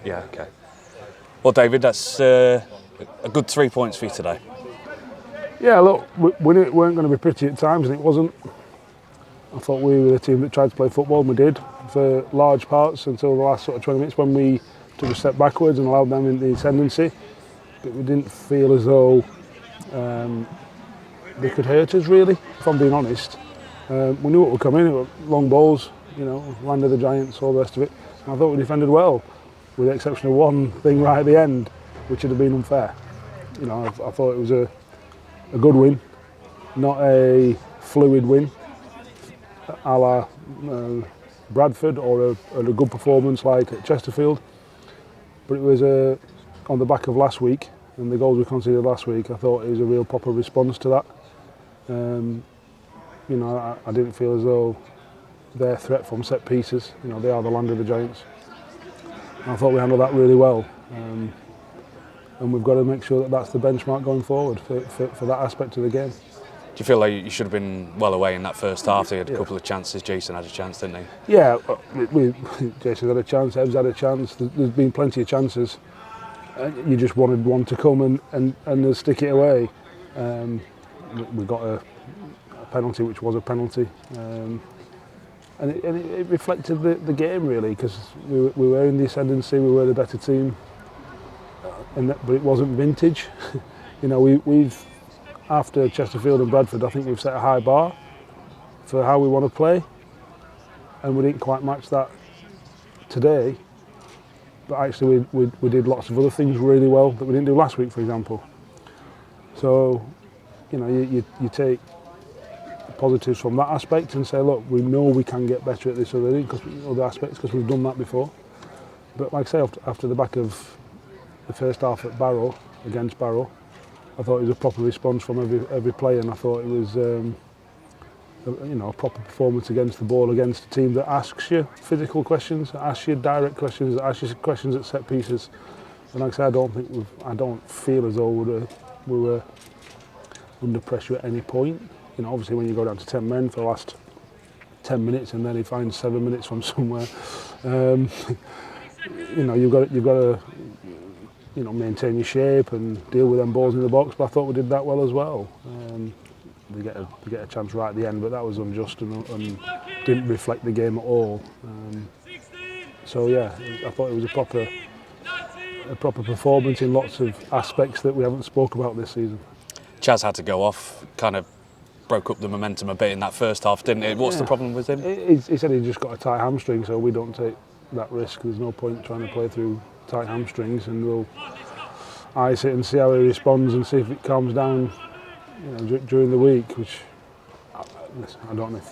Yeah, okay. Well, David, that's a good 3 points for you today. Yeah, look, we knew it weren't going to be pretty at times, and it wasn't. I thought we were the team that tried to play football, and we did for large parts until the last sort of 20 minutes when we took a step backwards and allowed them in the ascendancy. But we didn't feel as though they could hurt us, really, if I'm being honest. We knew what would come in, it were long balls, land of the giants, all the rest of it. And I thought we defended well, with the exception of one thing right at the end, which would have been unfair. I thought it was a good win, not a fluid win, a la Bradford or a good performance like at Chesterfield. But it was on the back of last week and the goals we conceded last week. I thought it was a real proper response to that. I didn't feel as though their threat from set pieces, they are the land of the giants. And I thought we handled that really well. And we've got to make sure that that's the benchmark going forward for that aspect of the game. Do you feel like you should have been well away in that first half? They had a couple of chances. Jason had a chance, didn't he? Yeah, Jason had a chance, Ev's had a chance. There's been plenty of chances. You just wanted one to come and stick it away. We got a penalty, which was a penalty. And it reflected the game, really, because we were in the ascendancy, we were the better team. But it wasn't vintage. We've after Chesterfield and Bradford, I think we've set a high bar for how we want to play, and we didn't quite match that today. But actually, we did lots of other things really well that we didn't do last week, for example. So, you take positives from that aspect and say, look, we know we can get better at this other aspects because we've done that before. But like I say, after the back of the first half at Barrow, against Barrow, I thought it was a proper response from every player, and I thought it was a proper performance against the ball, against a team that asks you physical questions, that asks you direct questions, that asks you questions at set pieces. And like I say, I don't feel as though we were under pressure at any point. Obviously when you go down to 10 men for the last 10 minutes and then he finds 7 minutes from somewhere, you've got to maintain your shape and deal with them balls in the box. But I thought we did that well as well. We get a chance right at the end, but that was unjust and didn't reflect the game at all. So yeah, I thought it was a proper performance in lots of aspects that we haven't spoke about this season. Chaz had to go off, kind of broke up the momentum a bit in that first half, didn't it? What's the problem with him? He said he just got a tight hamstring, so we don't take that risk. There's no point trying to play through tight hamstrings, and we'll ice it and see how he responds and see if it calms down during the week, which I don't know if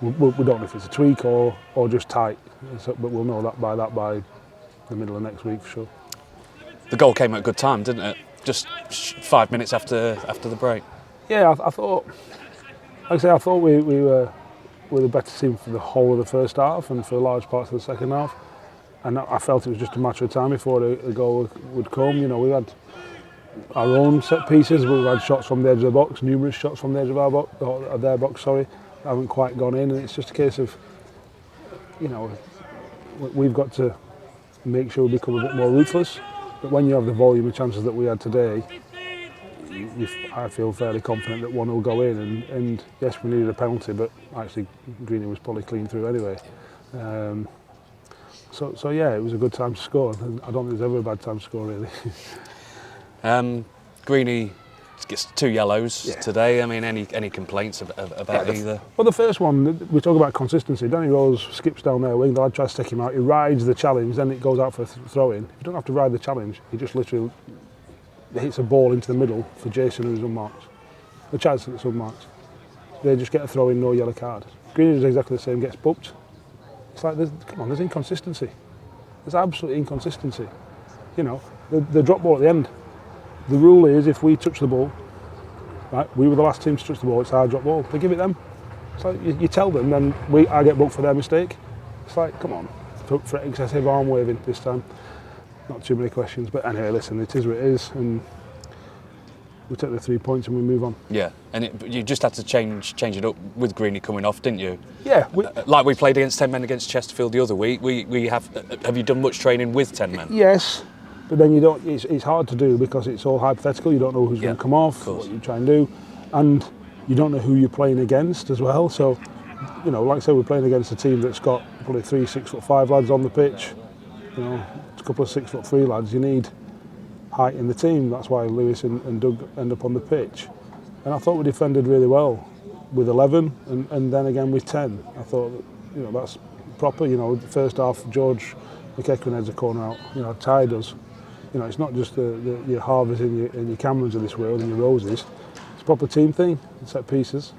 we don't know if it's a tweak or just tight, but we'll know that by the middle of next week for sure. The goal came at a good time, didn't it? Just 5 minutes after the break. Yeah, I thought, like I say, I thought we were the better team for the whole of the first half and for large parts of the second half, and I felt it was just a matter of time before the goal would come. We had our own set pieces, we've had shots from the edge of the box, numerous shots from the edge of our box, or their box, haven't quite gone in, and it's just a case of, we've got to make sure we become a bit more ruthless. But when you have the volume of chances that we had today, I feel fairly confident that one will go in. And yes, we needed a penalty, but actually Greeny was probably clean through anyway. So yeah, it was a good time to score. I don't think there's ever a bad time to score, really. Greeny gets 2 yellows today. I mean, any complaints about either? Well, the first one, we talk about consistency. Danny Rose skips down their wing, the lad tries to take him out, he rides the challenge, then it goes out for a throw-in. You don't have to ride the challenge, he just literally hits a ball into the middle for Jason, who's unmarked. The chance that's unmarked. They just get a throw-in, no yellow card. Greeny is exactly the same, gets booked. It's like, there's inconsistency. There's absolute inconsistency. The drop ball at the end. The rule is if we touch the ball, right, we were the last team to touch the ball, it's our drop ball. They give it them. It's like you tell them, then I get booked for their mistake. It's like, come on, for excessive arm waving this time. Not too many questions, but anyway, listen, it is what it is. And we take the 3 points and we move on. Yeah, and you just had to change it up with Greeny coming off, didn't you? Yeah. Like we played against 10 men against Chesterfield the other week. We have you done much training with 10 men? Yes, but then you don't. It's hard to do because it's all hypothetical. You don't know who's going to come off, what you try and do, and you don't know who you're playing against as well. So, you know, like I said, we're playing against a team that's got probably 3 6'5" lads on the pitch. You know, a couple of 6'3" lads. You need height in the team. That's why Lewis and Doug end up on the pitch. And I thought we defended really well with 11, and then again with 10. I thought, you know, that's proper. You know, the first half, George McEachran heads a corner out. You know, tied us. You know, it's not just your Harveys and your Camerons of this world and your Roses. It's a proper team thing, set pieces.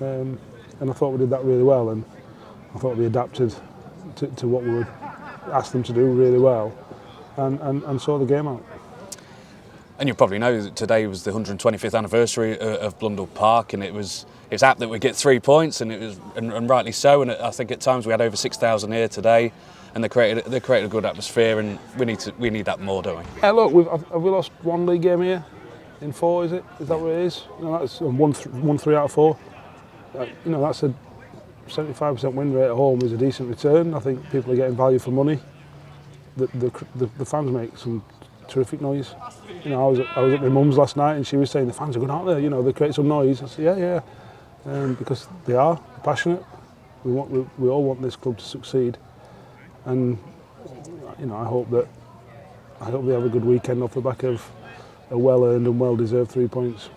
And I thought we did that really well, and I thought we adapted to what we would ask them to do really well, and saw the game out. And you probably know that today was the 125th anniversary of Blundell Park, and it's apt that we get 3 points, and rightly so. And I think at times we had over 6,000 here today, and they created a good atmosphere, and we need that more, don't we? Yeah, look, have we lost one league game here in 4? Is that what it is? You know, that's 1-3 out of 4. You know, that's a 75% win rate at home is a decent return. I think people are getting value for money. The fans make some terrific noise. You know, I was at my mum's last night and she was saying the fans are good out there. You know, they create some noise. I said, yeah, because they are passionate. We all want this club to succeed, and you know, I hope they have a good weekend off the back of a well-earned and well-deserved 3 points.